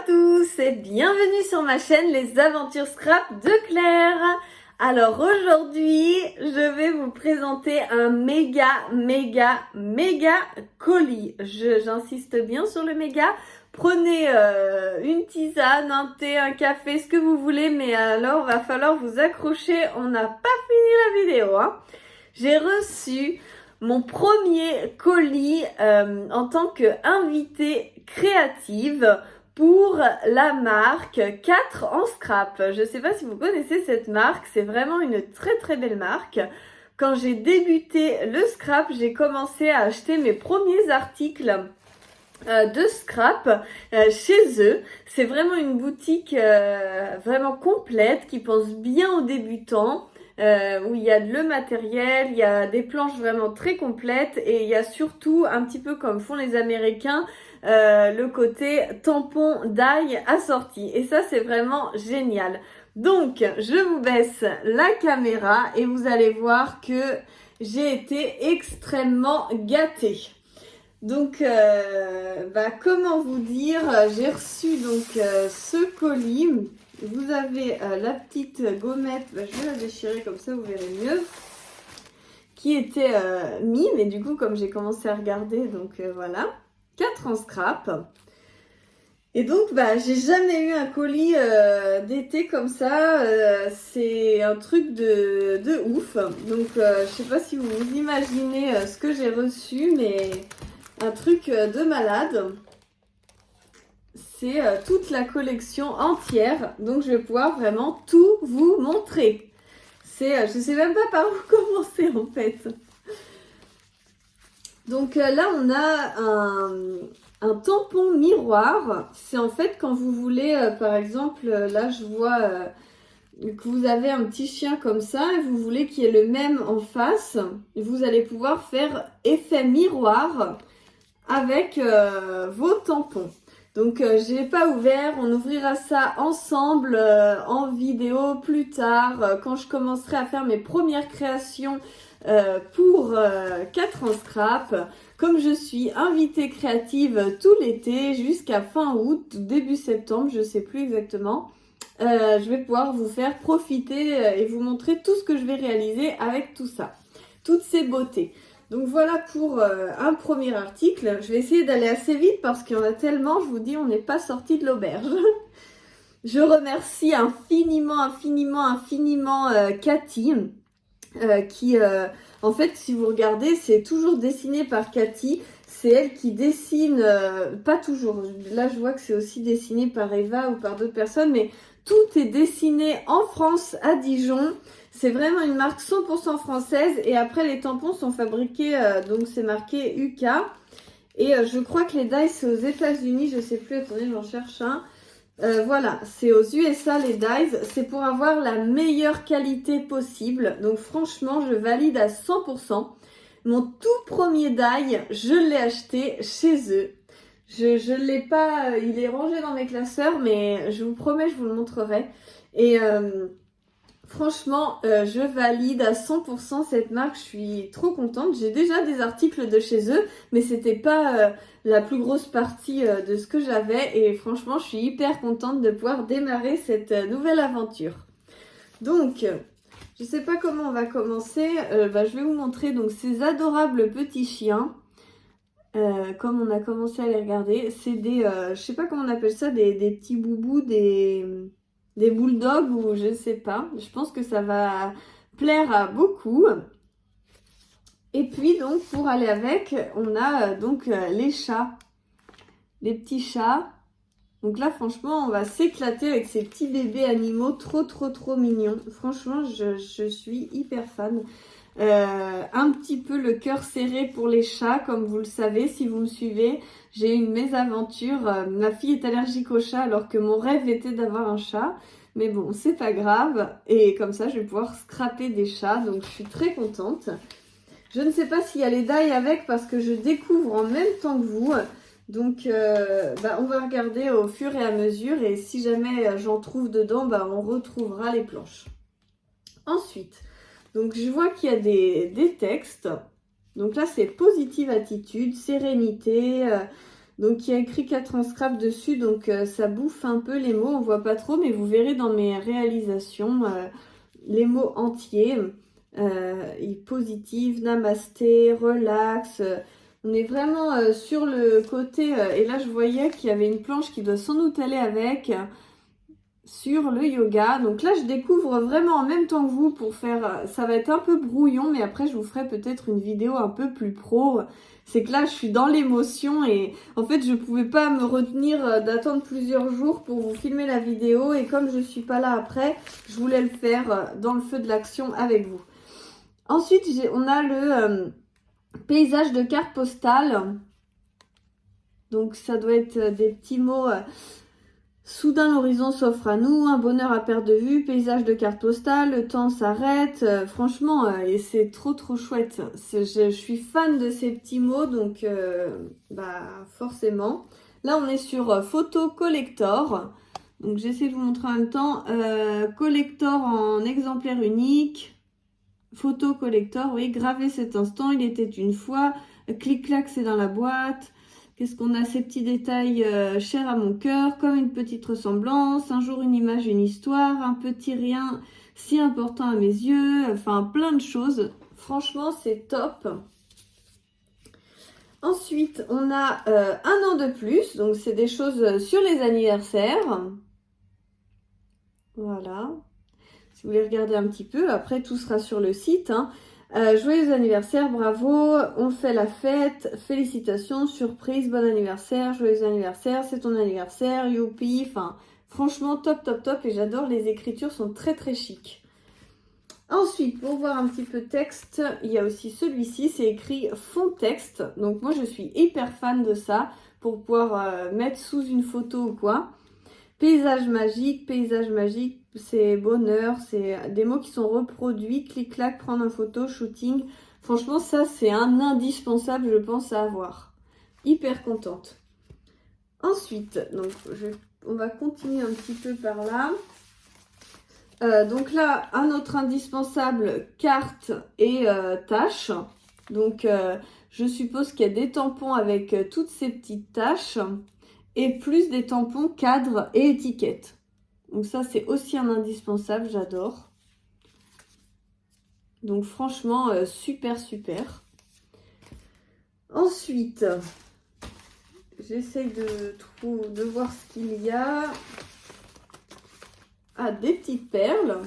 tous et bienvenue sur ma chaîne Les Aventures Scrap de Claire. Alors aujourd'hui, je vais vous présenter un méga colis. J'insiste bien sur le méga. Prenez une tisane, un thé, un café, ce que vous voulez, mais alors va falloir vous accrocher. On n'a pas fini la vidéo, hein. J'ai reçu mon premier colis en tant qu'invitée créative pour la marque 4 en scrap. Je ne sais pas si vous connaissez cette marque, c'est vraiment une très belle marque. Quand j'ai débuté le scrap, j'ai commencé à acheter mes premiers articles de scrap chez eux. C'est vraiment une boutique vraiment complète qui pense bien aux débutants. Où il y a le matériel, il y a des planches vraiment très complètes et il y a surtout, un petit peu comme font les Américains, le côté tampon d'ail assorti. Et ça, c'est vraiment génial. Donc, je vous baisse la caméra et vous allez voir que j'ai été extrêmement gâtée. Donc, comment vous dire, j'ai reçu donc ce colis. Vous avez la petite gommette, je vais la déchirer comme ça vous verrez mieux, qui était mis, mais du coup comme j'ai commencé à regarder, donc voilà, 4 en scrap. Et donc j'ai jamais eu un colis d'été comme ça, c'est un truc de ouf. Donc je sais pas si vous vous imaginez ce que j'ai reçu, mais un truc de malade. C'est toute la collection entière, donc je vais pouvoir vraiment tout vous montrer. Je sais même pas par où commencer en fait. Donc là on a un tampon miroir. C'est en fait quand vous voulez, par exemple, là je vois que vous avez un petit chien comme ça et vous voulez qu'il y ait le même en face. Vous allez pouvoir faire effet miroir avec vos tampons. Donc j'ai pas ouvert, on ouvrira ça ensemble en vidéo plus tard quand je commencerai à faire mes premières créations pour 4 en scrap. Comme je suis invitée créative tout l'été jusqu'à fin août, début septembre, je sais plus exactement, je vais pouvoir vous faire profiter et vous montrer tout ce que je vais réaliser avec tout ça, toutes ces beautés. Donc voilà pour un premier article. Je vais essayer d'aller assez vite parce qu'il y en a tellement, je vous dis, on n'est pas sorti de l'auberge. Je remercie infiniment Cathy, qui, en fait, si vous regardez, c'est toujours dessiné par Cathy. C'est elle qui dessine, pas toujours. Là, je vois que c'est aussi dessiné par Eva ou par d'autres personnes, mais tout est dessiné en France, à Dijon. C'est vraiment une marque 100% française. Et après, les tampons sont fabriqués, donc c'est marqué UK. Et je crois que les dies, c'est aux États-Unis. Je sais plus, attendez, j'en cherche un. Voilà, c'est aux USA les dies. C'est pour avoir la meilleure qualité possible. Donc franchement, je valide à 100%. Mon tout premier die, je l'ai acheté chez eux. Je ne l'ai pas, il est rangé dans mes classeurs, mais je vous promets, je vous le montrerai. Et franchement, je valide à 100% cette marque, je suis trop contente. J'ai déjà des articles de chez eux, mais c'était pas la plus grosse partie de ce que j'avais. Et franchement, je suis hyper contente de pouvoir démarrer cette nouvelle aventure. Donc, je sais pas comment on va commencer. Je vais vous montrer donc ces adorables petits chiens. Comme on a commencé à les regarder, c'est des, je sais pas comment on appelle ça, des petits boubous, des bulldogs ou je sais pas. Je pense que ça va plaire à beaucoup. Et puis donc pour aller avec, on a les chats, les petits chats. Donc là franchement on va s'éclater avec ces petits bébés animaux trop mignons. Franchement je suis hyper fan. Un petit peu le cœur serré pour les chats, comme vous le savez si vous me suivez. J'ai eu une mésaventure, ma fille est allergique aux chats alors que mon rêve était d'avoir un chat. Mais bon, c'est pas grave. Et comme ça, je vais pouvoir scraper des chats, donc je suis très contente. Je ne sais pas s'il y a les dies avec parce que je découvre en même temps que vous. Donc, on va regarder au fur et à mesure et si jamais j'en trouve dedans, on retrouvera les planches. Ensuite, donc je vois qu'il y a des textes. Donc là, c'est positive attitude, sérénité, Donc il y a écrit 4 en scrap dessus, donc ça bouffe un peu les mots, on voit pas trop, mais vous verrez dans mes réalisations les mots entiers. Positive, namasté, relax. On est vraiment sur le côté, et là je voyais qu'il y avait une planche qui doit sans doute aller avec, sur le yoga. Donc là je découvre vraiment en même temps que vous pour faire, ça va être un peu brouillon, mais après je vous ferai peut-être une vidéo un peu plus pro. C'est que là je suis dans l'émotion et en fait je pouvais pas me retenir d'attendre plusieurs jours pour vous filmer la vidéo, et comme je suis pas là après, je voulais le faire dans le feu de l'action avec vous. Ensuite on a le paysage de carte postale. Donc ça doit être des petits mots. Soudain l'horizon s'offre à nous, un bonheur à perte de vue, paysage de carte postale, le temps s'arrête. Franchement, et c'est trop chouette. Je suis fan de ces petits mots, donc forcément. Là on est sur photo collector. Donc j'essaie de vous montrer en même temps. Collector en exemplaire unique. Photo collector, oui, graver cet instant, il était une fois. Clic-clac, c'est dans la boîte. Qu'est-ce qu'on a? Ces petits détails chers à mon cœur, comme une petite ressemblance. Un jour, une image, une histoire. Un petit rien si important à mes yeux. Enfin, plein de choses. Franchement, c'est top. Ensuite, on a un an de plus. Donc, c'est des choses sur les anniversaires. Voilà. Si vous voulez regarder un petit peu, après tout sera sur le site. Hein. Joyeux anniversaire, bravo, on fait la fête, félicitations, surprise, bon anniversaire, joyeux anniversaire, c'est ton anniversaire, youpi, enfin franchement top et j'adore, les écritures sont très chic. Ensuite, pour voir un petit peu texte, il y a aussi celui-ci, c'est écrit fond texte, donc moi je suis hyper fan de ça, pour pouvoir mettre sous une photo ou quoi. Paysage magique, c'est bonheur, c'est des mots qui sont reproduits, clic-clac, prendre une photo, shooting. Franchement, ça, c'est un indispensable, je pense, à avoir. Hyper contente. Ensuite, donc, on va continuer un petit peu par là. Donc là, un autre indispensable, carte et tâches. Donc, je suppose qu'il y a des tampons avec toutes ces petites tâches. Et plus des tampons, cadres et étiquettes. Donc ça, c'est aussi un indispensable, j'adore. Donc franchement, super. Ensuite, j'essaye de voir ce qu'il y a. Ah, des petites perles.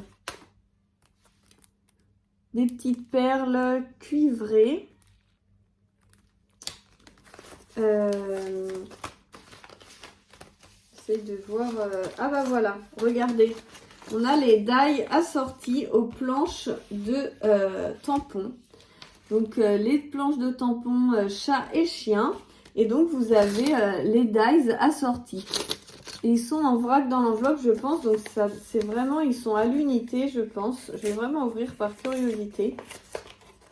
Des petites perles cuivrées. De voir. Ah bah voilà, regardez. On a les die assortis aux planches de tampons. Donc les planches de tampons chat et chien. Et donc vous avez les dies assortis. Et ils sont en vrac dans l'enveloppe, je pense. Donc ça, c'est vraiment, ils sont à l'unité, je pense. Je vais vraiment ouvrir par curiosité.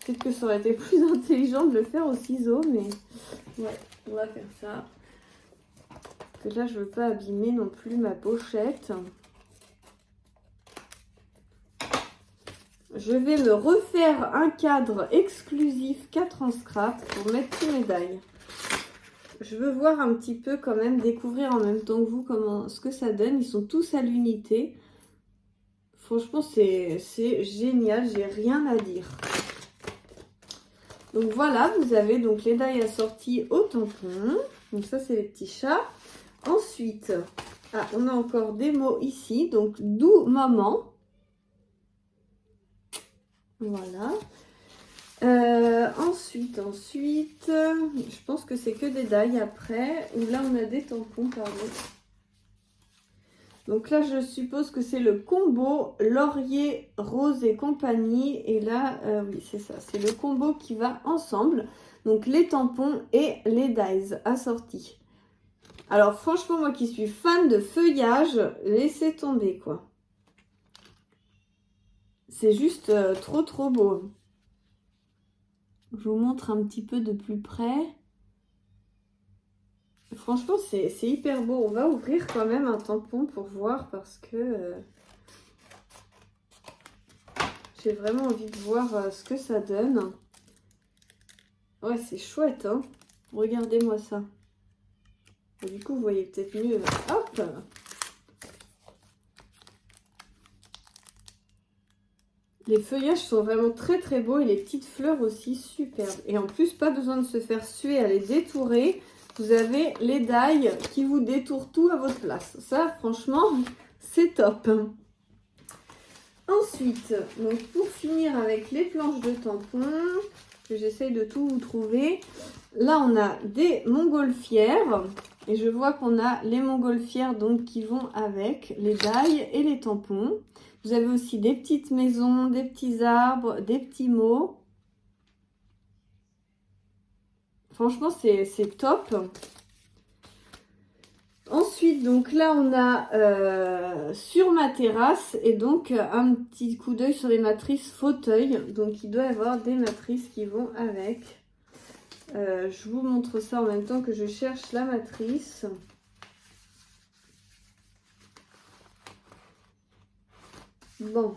Peut-être que ça aurait été plus intelligent de le faire au ciseau, mais ouais, on va faire ça. Parce que là, je ne veux pas abîmer non plus ma pochette. Je vais me refaire un cadre exclusif 4 en scrap pour mettre tous mes die. Je veux voir un petit peu quand même, découvrir en même temps que vous ce que ça donne. Ils sont tous à l'unité. Franchement, c'est génial, j'ai rien à dire. Donc voilà, vous avez donc les die assortis au tampon. Donc ça, c'est les petits chats. Ensuite, on a encore des mots ici. Donc, doux moment. Voilà. Ensuite, je pense que c'est que des die après. Ou là, on a des tampons, pardon. Donc là, je suppose que c'est le combo laurier, rose et compagnie. Et là, oui, c'est ça. C'est le combo qui va ensemble. Donc, les tampons et les dies assortis. Alors franchement, moi qui suis fan de feuillage, laissez tomber quoi. C'est juste trop beau. Je vous montre un petit peu de plus près. Franchement, c'est hyper beau. On va ouvrir quand même un tampon pour voir parce que j'ai vraiment envie de voir ce que ça donne. Ouais, c'est chouette, hein. Regardez-moi ça. Et du coup, vous voyez peut-être mieux. Hop! Les feuillages sont vraiment très très beaux et les petites fleurs aussi superbes. Et en plus, pas besoin de se faire suer à les détourer. Vous avez les dailles qui vous détourent tout à votre place. Ça, franchement, c'est top. Ensuite, donc pour finir avec les planches de tampons, que j'essaye de tout vous trouver. Là, on a des montgolfières. Et je vois qu'on a les montgolfières donc qui vont avec les dailles et les tampons. Vous avez aussi des petites maisons, des petits arbres, des petits mots. Franchement, c'est top. Ensuite, donc là, on a sur ma terrasse et donc un petit coup d'œil sur les matrices fauteuil. Donc, il doit y avoir des matrices qui vont avec. Je vous montre ça en même temps que je cherche la matrice. Bon,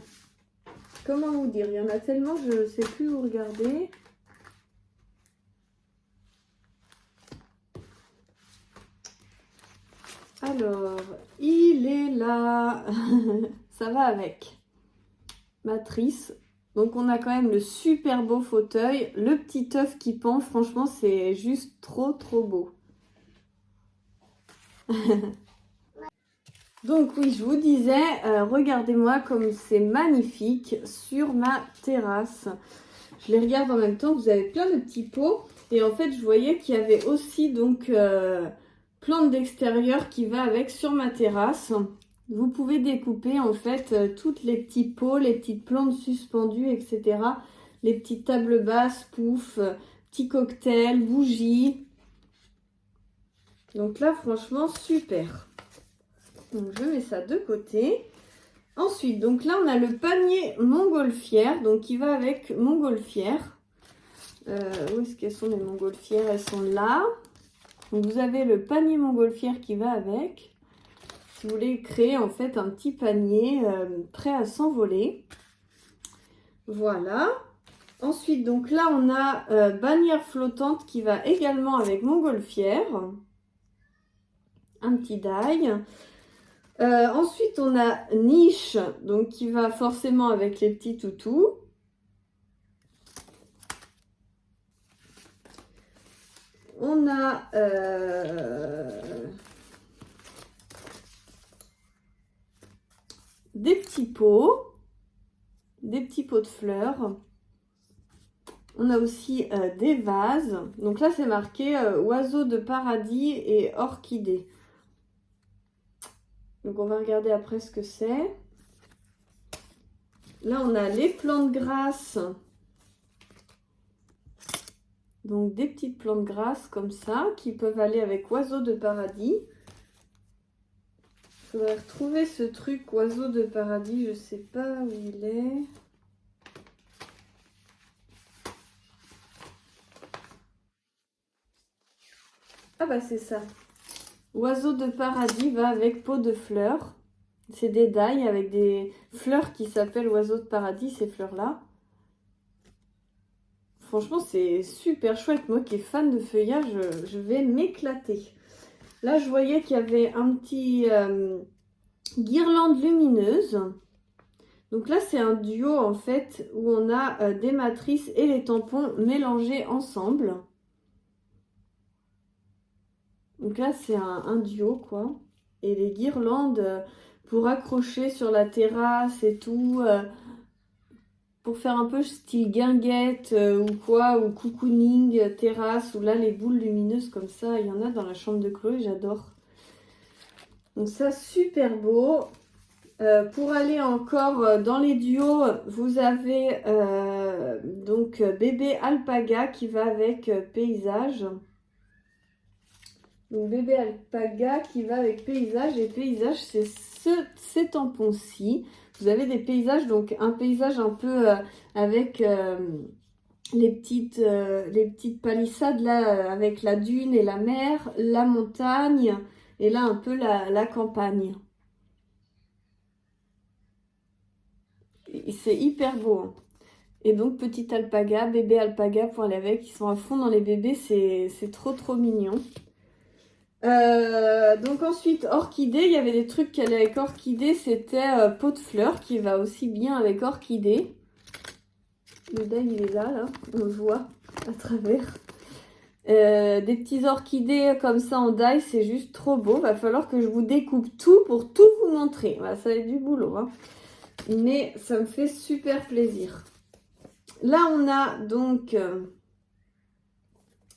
comment vous dire? Il y en a tellement, je ne sais plus où regarder. Alors, il est là. Ça va avec. Matrice. Donc, on a quand même le super beau fauteuil. Le petit œuf qui pend, franchement, c'est juste trop, trop beau. Donc oui, je vous disais, regardez-moi comme c'est magnifique sur ma terrasse. Je les regarde en même temps, vous avez plein de petits pots. Et en fait, je voyais qu'il y avait aussi donc plante d'extérieur qui va avec sur ma terrasse. Vous pouvez découper en fait toutes les petits pots, les petites plantes suspendues, etc. Les petites tables basses, pouf, petits cocktails, bougies. Donc là, franchement, super. Donc je mets ça de côté. Ensuite, donc là, on a le panier montgolfière, donc qui va avec montgolfière. Où est-ce qu'elles sont les montgolfières? Elles sont là. Donc vous avez le panier montgolfière qui va avec. Si vous voulez créer en fait un petit panier prêt à s'envoler. Voilà. Ensuite, donc là, on a bannière flottante qui va également avec montgolfière. Un petit die. Ensuite, on a niche, donc qui va forcément avec les petits toutous. On a des petits pots de fleurs. On a aussi des vases. Donc là, c'est marqué oiseaux de paradis et orchidées. Donc on va regarder après ce que c'est. Là, on a les plantes grasses. Donc des petites plantes grasses comme ça qui peuvent aller avec oiseaux de paradis. Il faudrait retrouver ce truc oiseau de paradis, je sais pas où il est. Ah bah c'est ça. Oiseau de paradis va avec pot de fleurs. C'est des dailles avec des fleurs qui s'appellent oiseaux de paradis, ces fleurs-là. Franchement, c'est super chouette. Moi qui est fan de feuillage, je vais m'éclater. Là, je voyais qu'il y avait un petit guirlande lumineuse. Donc là, c'est un duo en fait où on a des matrices et les tampons mélangés ensemble. Donc là, c'est un duo quoi. Et les guirlandes pour accrocher sur la terrasse et tout. Pour faire un peu style guinguette ou quoi, ou cocooning, terrasse, où là les boules lumineuses comme ça, il y en a dans la chambre de Chloé, j'adore. Donc ça, super beau. Pour aller encore dans les duos, vous avez donc bébé alpaga qui va avec paysage. Donc bébé alpaga qui va avec paysage, et paysage c'est ces tampons-ci. Vous avez des paysages, donc un paysage un peu avec les petites palissades là, avec la dune et la mer, la montagne, et là un peu la campagne. C'est hyper beau. Hein. Et donc petite alpaga, bébé alpaga pour aller avec, ils sont à fond dans les bébés, c'est trop trop mignon. Donc ensuite, orchidée, il y avait des trucs qui allaient avec orchidée, c'était pot de fleurs qui va aussi bien avec orchidée. Le die il est là, on le voit à travers. Des petits orchidées comme ça en die, c'est juste trop beau. Va falloir que je vous découpe tout pour tout vous montrer. Bah, ça va être du boulot, hein. Mais ça me fait super plaisir. Là, on a donc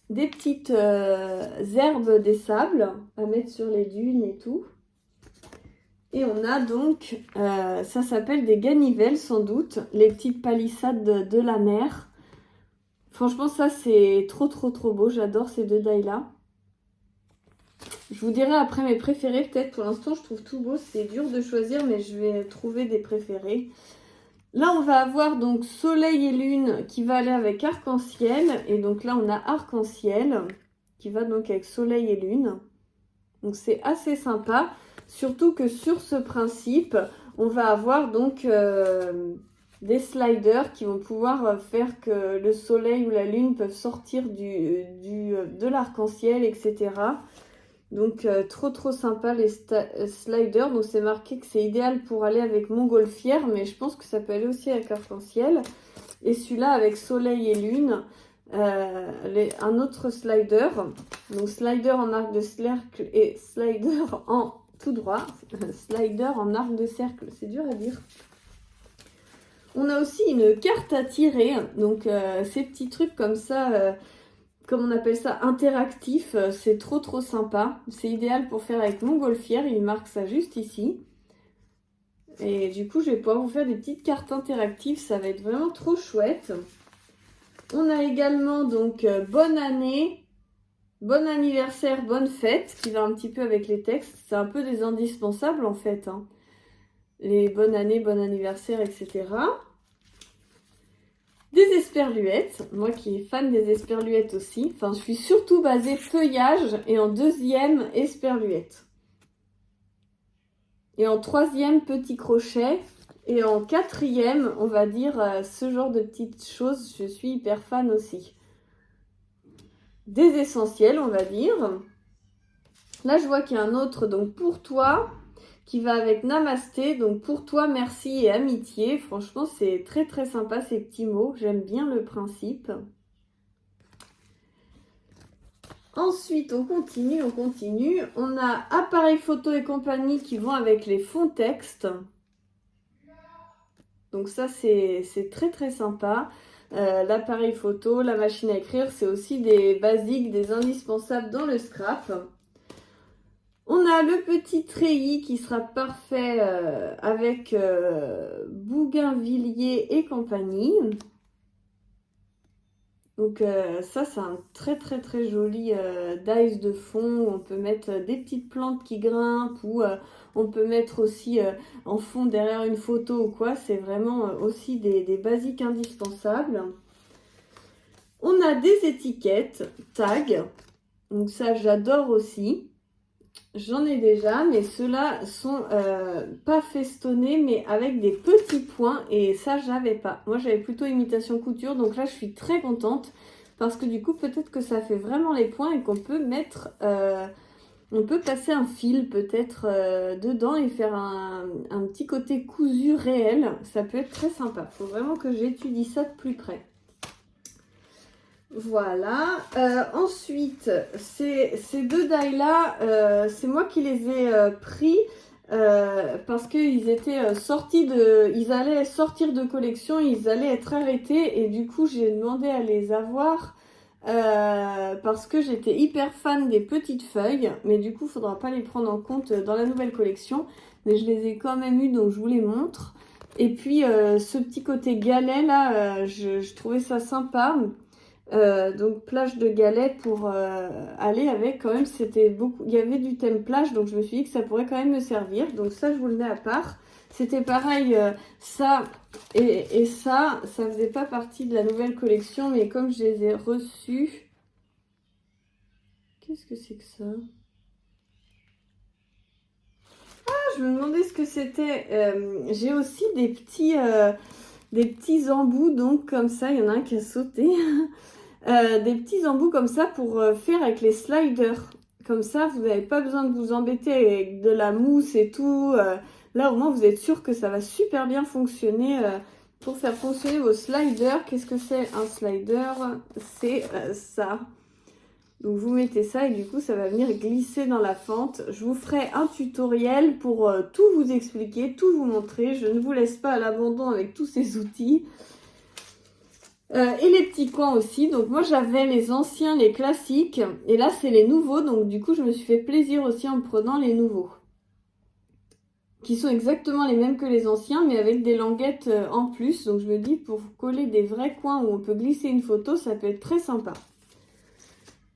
des petites herbes des sables à mettre sur les dunes et tout. Et on a donc, ça s'appelle des ganivelles sans doute, les petites palissades de la mer. Franchement, ça c'est trop beau. J'adore ces deux die-là. Je vous dirai après mes préférés. Peut-être pour l'instant, je trouve tout beau. C'est dur de choisir, mais je vais trouver des préférés. Là, on va avoir donc soleil et lune qui va aller avec arc-en-ciel. Et donc là, on a arc-en-ciel qui va donc avec soleil et lune. Donc c'est assez sympa. Surtout que sur ce principe, on va avoir donc des sliders qui vont pouvoir faire que le soleil ou la lune peuvent sortir de l'arc-en-ciel, etc. Donc trop sympa les sliders. Donc c'est marqué que c'est idéal pour aller avec montgolfière, mais je pense que ça peut aller aussi avec arc-en-ciel. Et celui-là avec soleil et lune. Un autre slider. Donc slider en arc de cercle et slider en tout droit. Slider en arc de cercle. C'est dur à dire. On a aussi une carte à tirer. Donc ces petits trucs comme ça... comme on appelle ça, interactif, c'est trop sympa. C'est idéal pour faire avec montgolfière, il marque ça juste ici. Et du coup, je vais pouvoir vous faire des petites cartes interactives, ça va être vraiment trop chouette. On a également donc bonne année, bon anniversaire, bonne fête, qui va un petit peu avec les textes. C'est un peu des indispensables en fait, hein. Les bonne année, bon anniversaire, etc. Des esperluettes, moi qui est fan des esperluettes aussi. Enfin, je suis surtout basée feuillage et en deuxième esperluette. Et en troisième petit crochet. Et en quatrième, on va dire ce genre de petites choses, je suis hyper fan aussi. Des essentiels, on va dire. Là, je vois qu'il y a un autre, donc pour toi, qui va avec Namasté. Donc pour toi, merci et amitié. Franchement, c'est très sympa ces petits mots. J'aime bien le principe. Ensuite, on continue. On a appareil photo et compagnie qui vont avec les fonds texte. Donc ça, c'est très sympa. L'appareil photo, la machine à écrire, c'est aussi des basiques, des indispensables dans le scrap. On a le petit treillis qui sera parfait avec bougainvilliers et compagnie. Donc ça, c'est un très joli dice de fond. On peut mettre des petites plantes qui grimpent ou on peut mettre aussi en fond derrière une photo ou quoi. C'est vraiment aussi des basiques indispensables. On a des étiquettes, tags. Donc ça, j'adore aussi. J'en ai déjà, mais ceux-là sont pas festonnés, mais avec des petits points. Et ça, j'avais pas. Moi, j'avais plutôt imitation couture. Donc là, je suis très contente. Parce que du coup, peut-être que ça fait vraiment les points et qu'on peut mettre... on peut passer un fil peut-être dedans et faire un petit côté cousu réel. Ça peut être très sympa. Il faut vraiment que j'étudie ça de plus près. Voilà. Ensuite, ces deux die-là, c'est moi qui les ai pris parce qu'ils étaient sortis de... Ils allaient sortir de collection, ils allaient être arrêtés et du coup, j'ai demandé à les avoir parce que j'étais hyper fan des petites feuilles. Mais du coup, il ne faudra pas les prendre en compte dans la nouvelle collection. Mais je les ai quand même eu, donc je vous les montre. Et puis, ce petit côté galet là, je trouvais ça sympa. Donc plage de galets pour aller avec quand même, c'était beaucoup, il y avait du thème plage, donc je me suis dit que ça pourrait quand même me servir. Donc ça, je vous le mets à part. C'était pareil, ça et ça faisait pas partie de la nouvelle collection, mais comme je les ai reçus, qu'est-ce que c'est que ça? Ah, je me demandais ce que c'était. J'ai aussi des petits embouts, donc comme ça, il y en a un qui a sauté. Des petits embouts comme ça pour faire avec les sliders. Comme ça, vous n'avez pas besoin de vous embêter avec de la mousse et tout. Là, au moins, vous êtes sûr que ça va super bien fonctionner pour faire fonctionner vos sliders. Qu'est-ce que c'est un slider? C'est ça. Donc, vous mettez ça et du coup, ça va venir glisser dans la fente. Je vous ferai un tutoriel pour tout vous expliquer, tout vous montrer. Je ne vous laisse pas à l'abandon avec tous ces outils. Et les petits coins aussi. Donc moi j'avais les anciens, les classiques. Et là c'est les nouveaux. Donc du coup je me suis fait plaisir aussi en prenant les nouveaux. Qui sont exactement les mêmes que les anciens. Mais avec des languettes en plus. Donc je me dis pour coller des vrais coins où on peut glisser une photo. Ça peut être très sympa.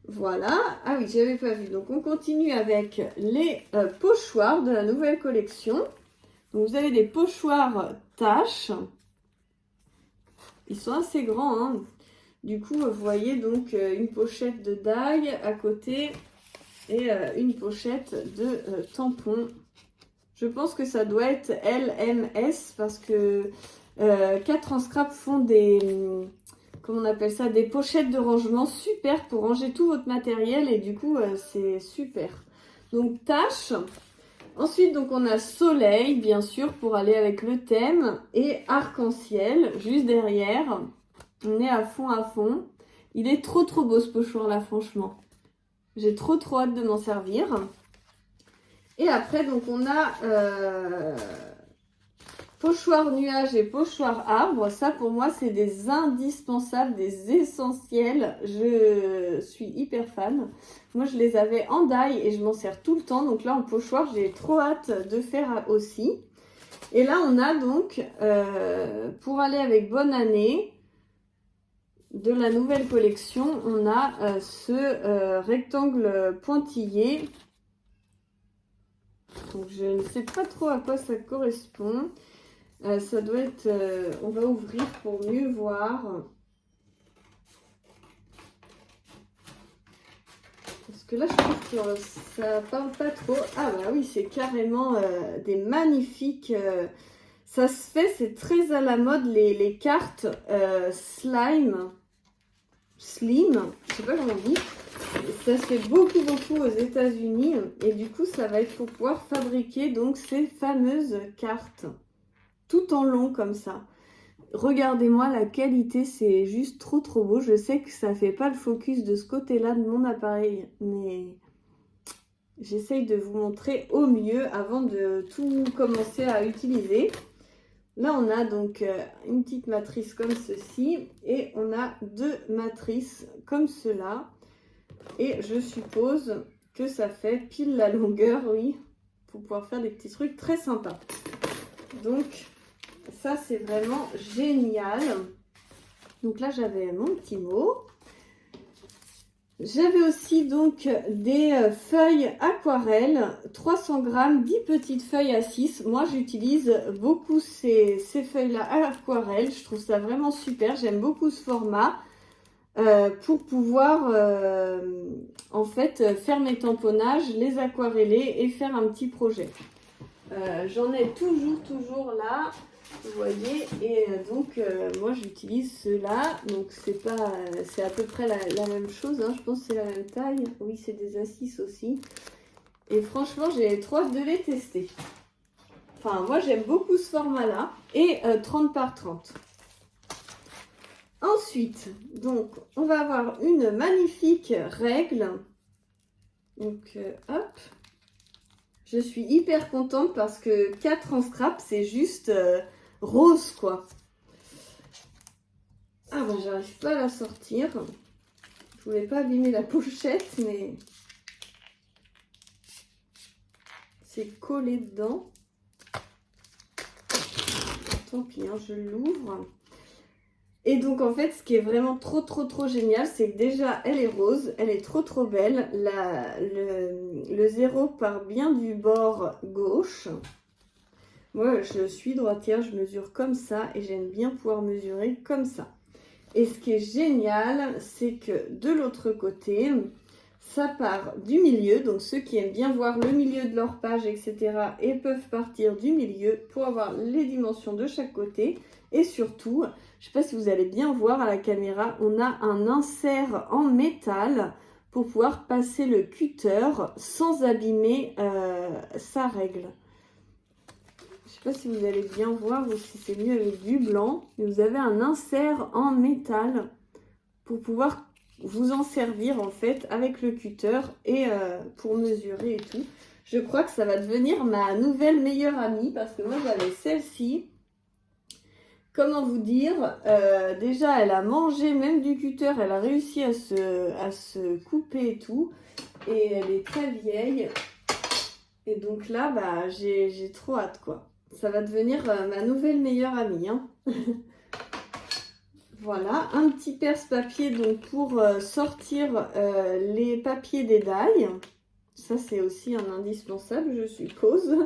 Voilà. Ah oui, j'avais pas vu. Donc on continue avec les pochoirs de la nouvelle collection. Donc vous avez des pochoirs taches. Ils sont assez grands, hein. Du coup, vous voyez donc une pochette de die à côté et une pochette de tampons. Je pense que ça doit être LMS parce que 4 en scrap font des, comment on appelle ça, des pochettes de rangement super pour ranger tout votre matériel et du coup, c'est super. Donc, tâche. Ensuite, donc, on a soleil, bien sûr, pour aller avec le thème. Et arc-en-ciel, juste derrière. On est à fond, à fond. Il est trop, trop beau, ce pochoir-là, franchement. J'ai trop, trop hâte de m'en servir. Et après, donc, on a pochoir nuage et pochoir arbre. Ça, pour moi, c'est des indispensables, des essentiels. Je suis hyper fan. Moi, je les avais en die et je m'en sers tout le temps. Donc là, en pochoir, j'ai trop hâte de faire aussi. Et là, on a donc, pour aller avec bonne année, de la nouvelle collection, on a ce rectangle pointillé. Donc, je ne sais pas trop à quoi ça correspond. Ça doit être... on va ouvrir pour mieux voir. Parce que là, je trouve que ça parle pas trop. Ah bah oui, c'est carrément des magnifiques... ça se fait, c'est très à la mode, les cartes slim. Je sais pas comment on dit. Ça se fait beaucoup, beaucoup aux États-Unis. Et du coup, ça va être pour pouvoir fabriquer donc ces fameuses cartes. Tout en long comme ça. Regardez-moi la qualité, c'est juste trop trop beau. Je sais que ça fait pas le focus de ce côté-là de mon appareil, mais j'essaye de vous montrer au mieux avant de tout commencer à utiliser. Là, on a donc une petite matrice comme ceci et on a 2 matrices comme cela. Et je suppose que ça fait pile la longueur, oui, pour pouvoir faire des petits trucs très sympas. Donc, ça, c'est vraiment génial. Donc là, j'avais mon petit mot. J'avais aussi donc des feuilles aquarelles, 300 grammes, 10 petites feuilles à 6. Moi, j'utilise beaucoup ces feuilles-là à aquarelle. Je trouve ça vraiment super. J'aime beaucoup ce format pour pouvoir en fait faire mes tamponnages, les aquareller et faire un petit projet. J'en ai toujours là. Vous voyez, et donc moi j'utilise ceux-là, donc c'est à peu près la même chose, hein. Je pense que c'est la même taille, oui c'est des A6 aussi, et franchement j'ai trop hâte de les tester. Enfin moi j'aime beaucoup ce format-là, et 30 par 30. Ensuite, donc on va avoir une magnifique règle, donc hop, je suis hyper contente parce que 4 en scrap c'est juste... rose quoi. Ah bah j'arrive pas à la sortir. Je voulais pas abîmer la pochette mais c'est collé dedans. Tant pis, hein, je l'ouvre. Et donc en fait ce qui est vraiment trop génial, c'est que déjà elle est rose, elle est trop belle. Le zéro part bien du bord gauche. Moi, je suis droitière, je mesure comme ça et j'aime bien pouvoir mesurer comme ça. Et ce qui est génial, c'est que de l'autre côté, ça part du milieu. Donc, ceux qui aiment bien voir le milieu de leur page, etc. et peuvent partir du milieu pour avoir les dimensions de chaque côté. Et surtout, je ne sais pas si vous allez bien voir à la caméra, on a un insert en métal pour pouvoir passer le cutter sans abîmer sa règle. Je ne sais pas si vous allez bien voir ou si c'est mieux avec du blanc. Mais vous avez un insert en métal pour pouvoir vous en servir en fait avec le cutter et pour mesurer et tout. Je crois que ça va devenir ma nouvelle meilleure amie parce que moi j'avais celle-ci. Comment vous dire, déjà elle a mangé même du cutter, elle a réussi à se couper et tout. Et elle est très vieille. Et donc là, bah, j'ai trop hâte quoi. Ça va devenir ma nouvelle meilleure amie. Hein. Voilà, un petit perce-papier donc pour sortir les papiers d'édaille. Ça c'est aussi un indispensable je suppose.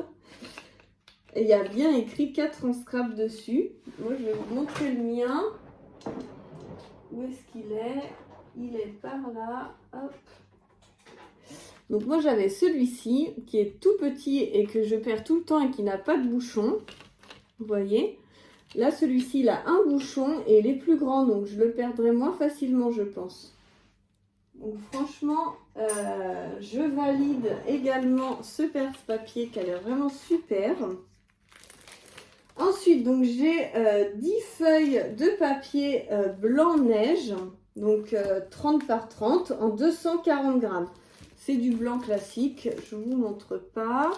Et il y a bien écrit 4 en scrap dessus. Moi je vais vous montrer le mien. Où est-ce qu'il est? Il est par là. Hop. Donc moi j'avais celui-ci qui est tout petit et que je perds tout le temps et qui n'a pas de bouchon. Vous voyez? Là, celui-ci, il a un bouchon et il est plus grand, donc je le perdrai moins facilement, je pense. Donc franchement, je valide également ce perce-papier qui a l'air vraiment super. Ensuite, donc j'ai 10 feuilles de papier blanc neige, donc 30 par 30 en 240 grammes. C'est du blanc classique, je ne vous montre pas.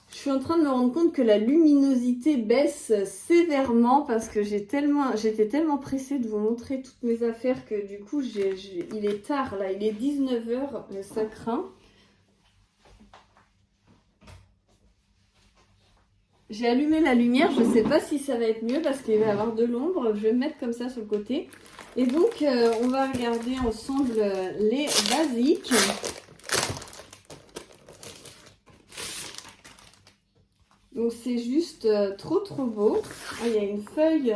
Je suis en train de me rendre compte que la luminosité baisse sévèrement parce que j'étais tellement pressée de vous montrer toutes mes affaires que du coup, il est tard là, il est 19 h, ça craint. J'ai allumé la lumière, je ne sais pas si ça va être mieux parce qu'il va y avoir de l'ombre. Je vais me mettre comme ça sur le côté. Et donc, on va regarder ensemble les basiques. Donc c'est juste trop beau. Ah, il y a une feuille.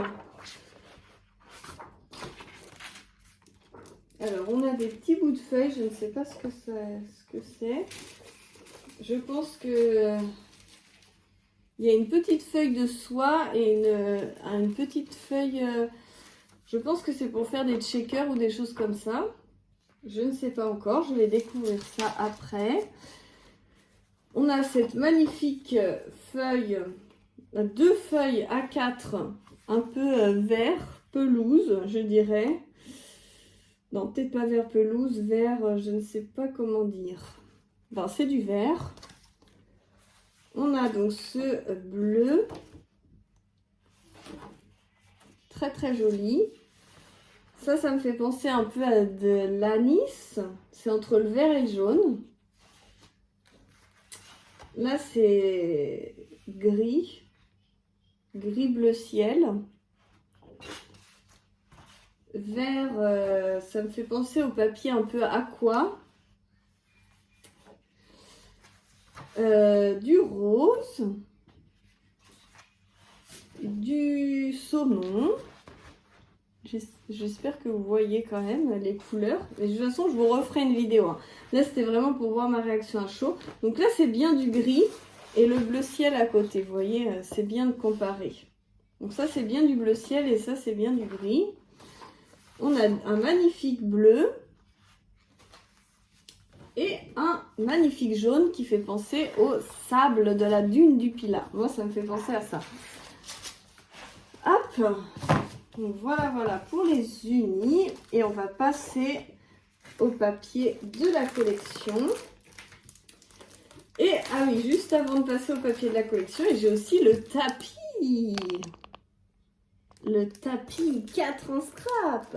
Alors on a des petits bouts de feuilles, je ne sais pas ce que c'est. Je pense que il y a une petite feuille de soie et une petite feuille. Je pense que c'est pour faire des checkers ou des choses comme ça. Je ne sais pas encore, je vais découvrir ça après. On a cette magnifique feuille, 2 feuilles A4, un peu vert, pelouse, je dirais. Non, peut-être pas vert pelouse, vert, je ne sais pas comment dire. Enfin, c'est du vert. On a donc ce bleu, très joli. Ça me fait penser un peu à de l'anis. C'est entre le vert et le jaune. Là, c'est gris bleu ciel. Vert, ça me fait penser au papier un peu aqua. Du rose. Du saumon. J'espère que vous voyez quand même les couleurs. Mais de toute façon, je vous referai une vidéo. Hein. Là, c'était vraiment pour voir ma réaction à chaud. Donc là, c'est bien du gris et le bleu ciel à côté. Vous voyez, c'est bien de comparer. Donc ça, c'est bien du bleu ciel et ça, c'est bien du gris. On a un magnifique bleu et un magnifique jaune qui fait penser au sable de la dune du Pilat. Moi, ça me fait penser à ça. Hop! Donc voilà pour les unis et on va passer au papier de la collection. Et ah oui, juste avant de passer au papier de la collection, j'ai aussi le tapis. Le tapis 4 en scrap.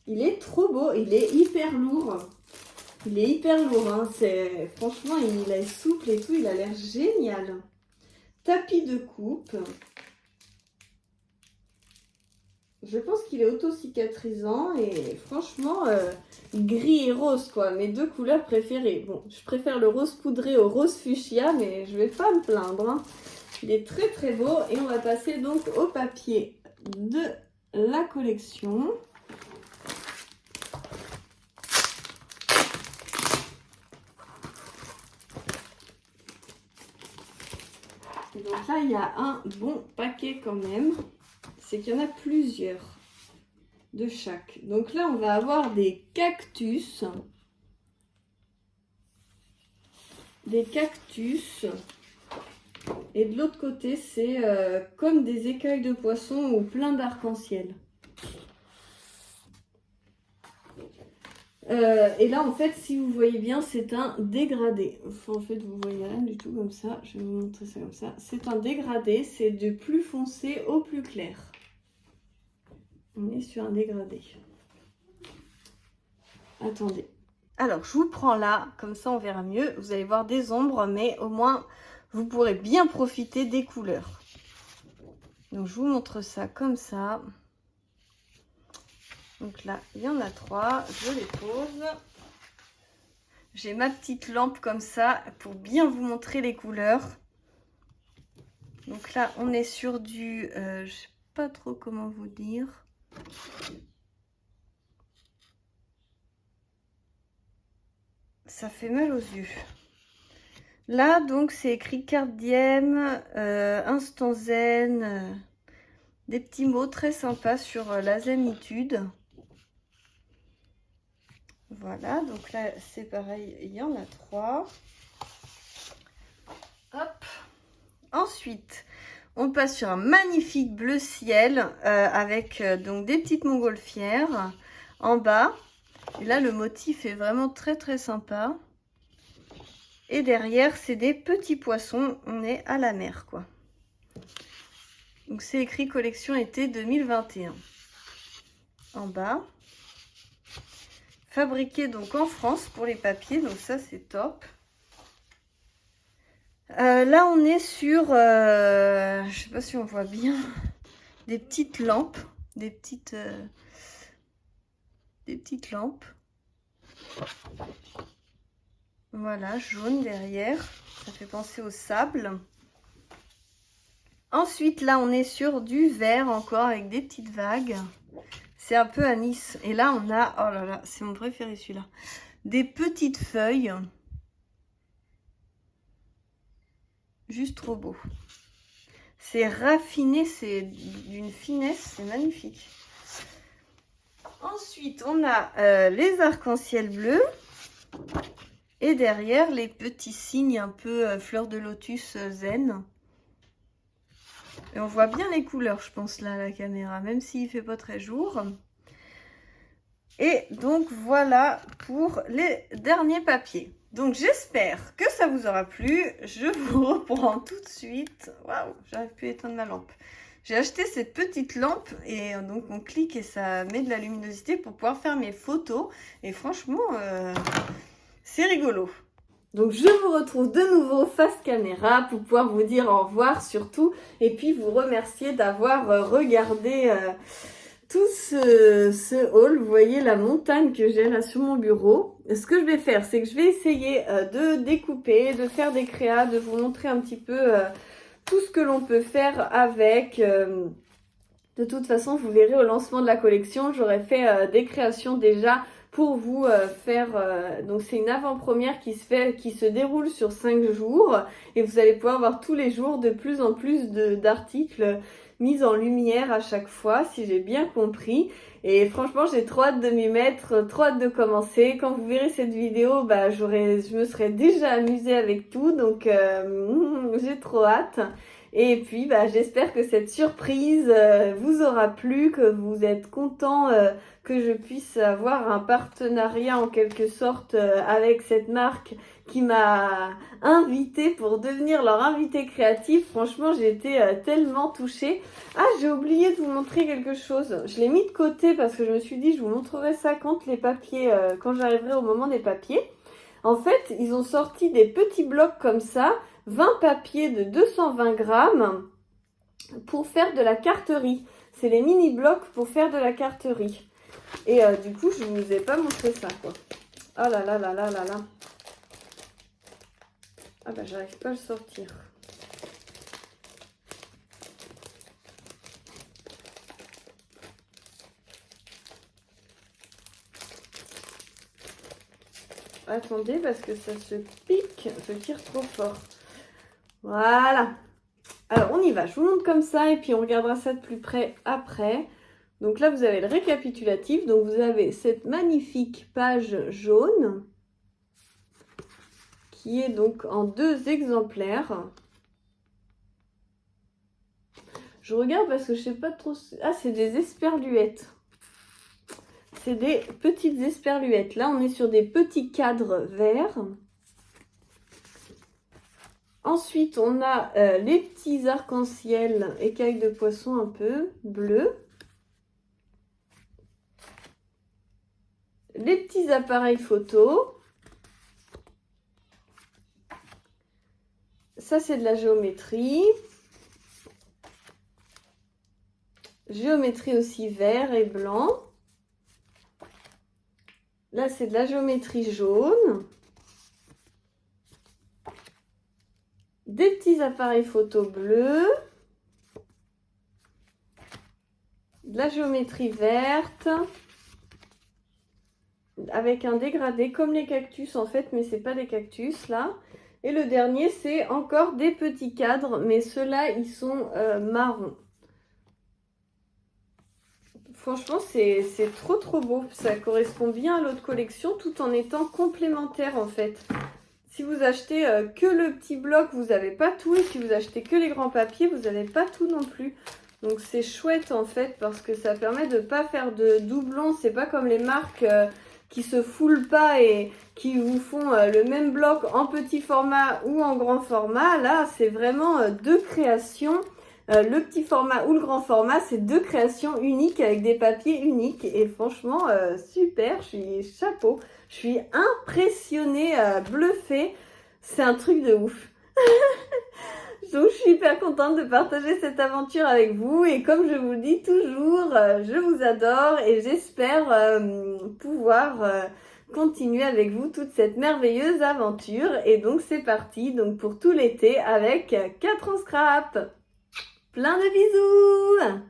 Il est trop beau, il est hyper lourd. Il est hyper lourd, hein. Franchement, il est souple et tout, il a l'air génial. Tapis de coupe. Je pense qu'il est auto-cicatrisant et franchement, gris et rose, quoi. Mes 2 couleurs préférées. Bon, je préfère le rose poudré au rose fuchsia, mais je vais pas me plaindre. Hein. Il est très beau et on va passer donc au papier de la collection. Et donc là, il y a un bon paquet quand même. C'est qu'il y en a plusieurs. de chaque. Donc là, on va avoir des cactus. Des cactus. Et de l'autre côté, c'est comme des écailles de poisson ou plein d'arc-en-ciel. Et là, en fait, si vous voyez bien, c'est un dégradé. En fait, vous voyez rien du tout comme ça. Je vais vous montrer ça comme ça. C'est un dégradé, c'est du plus foncé au plus clair. On est sur un dégradé. Attendez. Alors, je vous prends là, comme ça on verra mieux. Vous allez voir des ombres, mais au moins, vous pourrez bien profiter des couleurs. Donc, je vous montre ça comme ça. Donc là, il y en a 3. Je les pose. J'ai ma petite lampe comme ça pour bien vous montrer les couleurs. Donc là, on est sur du... je sais pas trop comment vous dire. Ça fait mal aux yeux. Là, donc, c'est écrit carte diem, instant zen, des petits mots très sympas sur la zénitude. Voilà, donc là, c'est pareil, il y en a 3. Hop. Ensuite, on passe sur un magnifique bleu ciel avec donc des petites montgolfières en bas. Et là, le motif est vraiment très très sympa. Et derrière, c'est des petits poissons. On est à la mer, quoi. Donc, c'est écrit collection été 2021. En bas. Fabriqué donc en France pour les papiers. Donc, ça, c'est top. Là, on est sur, je sais pas si on voit bien, des petites lampes. Des petites lampes. Voilà, jaune derrière. Ça fait penser au sable. Ensuite, là, on est sur du vert encore avec des petites vagues. C'est un peu à Nice. Et là, on a... Oh là là, c'est mon préféré celui-là. Des petites feuilles. Juste trop beau. C'est raffiné, c'est d'une finesse, c'est magnifique. Ensuite, on a les arcs-en-ciel bleus. Et derrière, les petits signes un peu fleurs de lotus zen. Et on voit bien les couleurs, je pense, là, à la caméra, même s'il ne fait pas très jour. Et donc, voilà pour les derniers papiers. Donc, j'espère que ça vous aura plu. Je vous reprends tout de suite. Waouh, j'arrive plus à éteindre ma lampe. J'ai acheté cette petite lampe et donc on clique et ça met de la luminosité pour pouvoir faire mes photos. Et franchement, c'est rigolo. Donc je vous retrouve de nouveau face caméra pour pouvoir vous dire au revoir surtout. Et puis vous remercier d'avoir regardé tout ce haul. Vous voyez la montagne que j'ai là sur mon bureau. Ce que je vais faire, c'est que je vais essayer de découper, de faire des créas, de vous montrer un petit peu... tout ce que l'on peut faire avec. De toute façon, vous verrez au lancement de la collection, j'aurai fait des créations déjà pour vous faire. Donc c'est une avant-première qui se déroule sur 5 jours et vous allez pouvoir voir tous les jours de plus en plus d'articles mis en lumière à chaque fois, si j'ai bien compris. Et franchement, j'ai trop hâte de m'y mettre, trop hâte de commencer. Quand vous verrez cette vidéo, bah, je me serais déjà amusée avec tout, donc j'ai trop hâte. Et puis, bah, j'espère que cette surprise vous aura plu, que vous êtes contents que je puisse avoir un partenariat en quelque sorte avec cette marque qui m'a invitée pour devenir leur invité créatif. Franchement, j'ai été tellement touchée. Ah, j'ai oublié de vous montrer quelque chose. Je l'ai mis de côté parce que je me suis dit je vous montrerai ça quand les papiers, quand j'arriverai au moment des papiers. En fait, ils ont sorti des petits blocs comme ça, 20 papiers de 220 grammes pour faire de la carterie. C'est les mini blocs pour faire de la carterie. Et du coup, je ne vous ai pas montré ça, quoi. Oh là là là là là là. Ah bah, j'arrive pas à le sortir. Attendez, parce que ça se pique, je tire trop fort. Voilà. Alors, on y va. Je vous montre comme ça et puis on regardera ça de plus près après. Donc là, vous avez le récapitulatif. Donc vous avez cette magnifique page jaune qui est donc en 2 exemplaires. Je regarde parce que je sais pas trop... Ah, c'est des esperluettes. C'est des petites esperluettes. Là, on est sur des petits cadres verts. Ensuite, on a les petits arcs-en-ciel écailles de poisson un peu bleus. Les petits appareils photo. Ça, c'est de la géométrie. Géométrie aussi vert et blanc. Là, c'est de la géométrie jaune. Des petits appareils photo bleus. De la géométrie verte. Avec un dégradé comme les cactus en fait, mais c'est pas des cactus là. Et le dernier, c'est encore des petits cadres, mais ceux-là, ils sont marrons. Franchement, c'est trop beau. Ça correspond bien à l'autre collection, tout en étant complémentaire en fait. Si vous achetez que le petit bloc, vous n'avez pas tout. Et si vous achetez que les grands papiers, vous n'avez pas tout non plus. Donc c'est chouette en fait, parce que ça permet de ne pas faire de doublons. C'est pas comme les marques... qui se foulent pas et qui vous font le même bloc en petit format ou en grand format. Là, c'est vraiment 2 créations. Le petit format ou le grand format, c'est 2 créations uniques avec des papiers uniques. Et franchement, super, je suis chapeau. Je suis impressionnée, bluffée. C'est un truc de ouf. Donc, je suis hyper contente de partager cette aventure avec vous. Et comme je vous le dis toujours, je vous adore et j'espère pouvoir continuer avec vous toute cette merveilleuse aventure. Et donc, c'est parti donc pour tout l'été avec 4 en scrap. Plein de bisous!